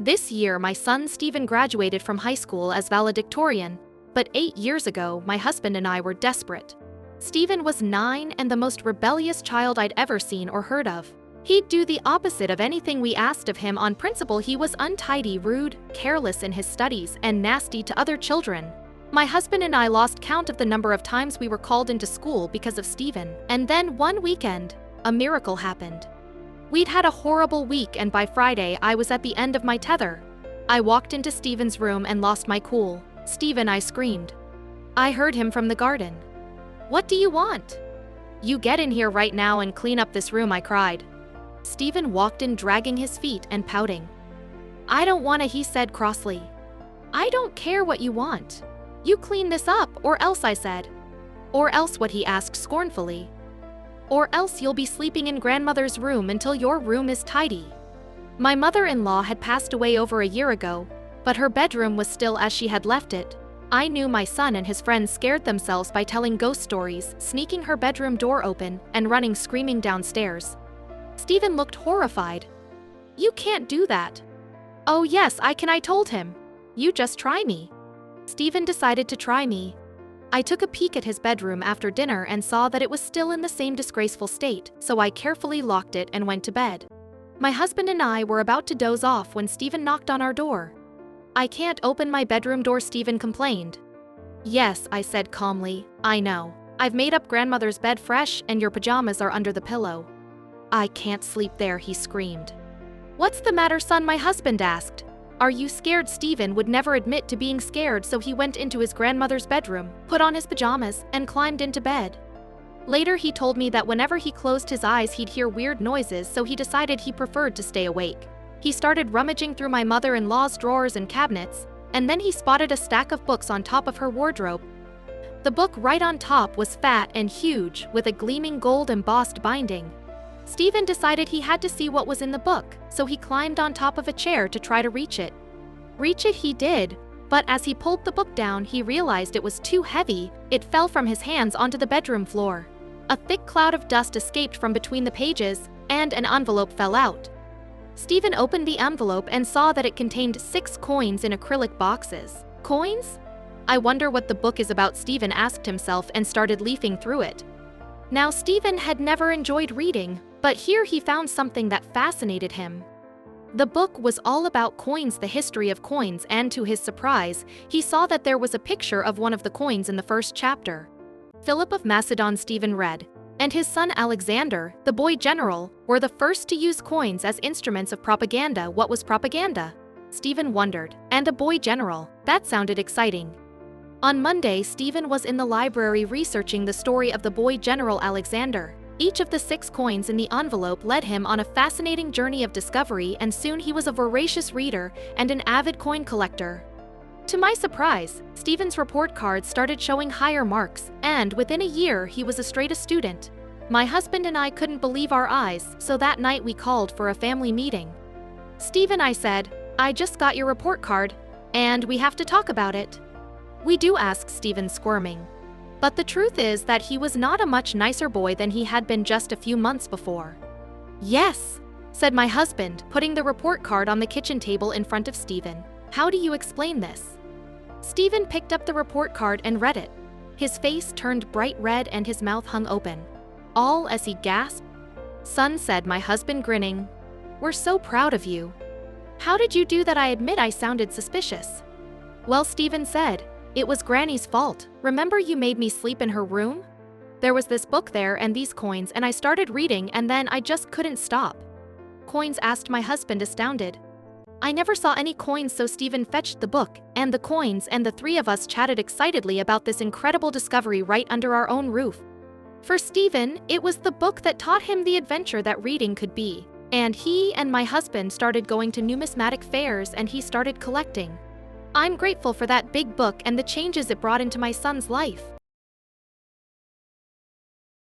This year, my son Stephen graduated from high school as valedictorian, but 8 years ago, my husband and I were desperate. Stephen was 9 and the most rebellious child I'd ever seen or heard of. He'd do the opposite of anything we asked of him on principle. He was untidy, rude, careless in his studies, and nasty to other children. My husband and I lost count of the number of times we were called into school because of Stephen. And then one weekend, a miracle happened. We'd had a horrible week, and by Friday I was at the end of my tether. I walked into Stephen's room and lost my cool. "Stephen," I screamed. I heard him from the garden. "What do you want?" "You get in here right now and clean up this room," I cried. Stephen walked in dragging his feet and pouting. "I don't wanna," he said crossly. "I don't care what you want. You clean this up or else," I said. "Or else what?" he asked scornfully. "Or else you'll be sleeping in grandmother's room until your room is tidy." My mother-in-law had passed away over a year ago, but her bedroom was still as she had left it. I knew my son and his friends scared themselves by telling ghost stories, sneaking her bedroom door open, and running screaming downstairs. Stephen looked horrified. "You can't do that." "Oh yes, I can," I told him. "You just try me." Stephen decided to try me. I took a peek at his bedroom after dinner and saw that it was still in the same disgraceful state, so I carefully locked it and went to bed. My husband and I were about to doze off when Stephen knocked on our door. "I can't open my bedroom door," Stephen complained. "Yes," I said calmly, "I know. I've made up grandmother's bed fresh and your pajamas are under the pillow." "I can't sleep there," he screamed. "What's the matter, son?" my husband asked. "Are you scared?" Stephen would never admit to being scared, so he went into his grandmother's bedroom, put on his pajamas, and climbed into bed. Later he told me that whenever he closed his eyes he'd hear weird noises, so he decided he preferred to stay awake. He started rummaging through my mother-in-law's drawers and cabinets, and then he spotted a stack of books on top of her wardrobe. The book right on top was fat and huge, with a gleaming gold-embossed binding. Stephen decided he had to see what was in the book, so he climbed on top of a chair to try to reach it. Reach it he did, but as he pulled the book down he realized it was too heavy. It fell from his hands onto the bedroom floor. A thick cloud of dust escaped from between the pages, and an envelope fell out. Stephen opened the envelope and saw that it contained 6 coins in acrylic boxes. "Coins? I wonder what the book is about," Stephen asked himself and started leafing through it. Now Stephen had never enjoyed reading, but here he found something that fascinated him. The book was all about coins, the history of coins, and to his surprise, he saw that there was a picture of one of the coins in the first chapter. Philip of Macedon, Stephen read, and his son Alexander, the boy general, were the first to use coins as instruments of propaganda. What was propaganda? Stephen wondered. And a boy general, that sounded exciting. On Monday, Stephen was in the library researching the story of the boy general Alexander. Each of the 6 coins in the envelope led him on a fascinating journey of discovery, and soon he was a voracious reader and an avid coin collector. To my surprise, Stephen's report card started showing higher marks, and within a year he was a straight A student. My husband and I couldn't believe our eyes, so that night we called for a family meeting. "Stephen," I said, "I just got your report card, and we have to talk about it." "We do?" asked Stephen, squirming. But the truth is that he was not a much nicer boy than he had been just a few months before. "Yes," said my husband, putting the report card on the kitchen table in front of Stephen. "How do you explain this?" Stephen picked up the report card and read it. His face turned bright red and his mouth hung open. All as he gasped. "Son," said my husband, grinning, "we're so proud of you." "How did you do that?" I admit I sounded suspicious. "Well," Stephen said, "it was Granny's fault. Remember you made me sleep in her room? There was this book there and these coins, and I started reading and then I just couldn't stop." "Coins?" asked my husband, astounded. "I never saw any coins," so Stephen fetched the book and the coins, and the 3 of us chatted excitedly about this incredible discovery right under our own roof. For Stephen, it was the book that taught him the adventure that reading could be, and he and my husband started going to numismatic fairs and he started collecting. I'm grateful for that big book and the changes it brought into my son's life.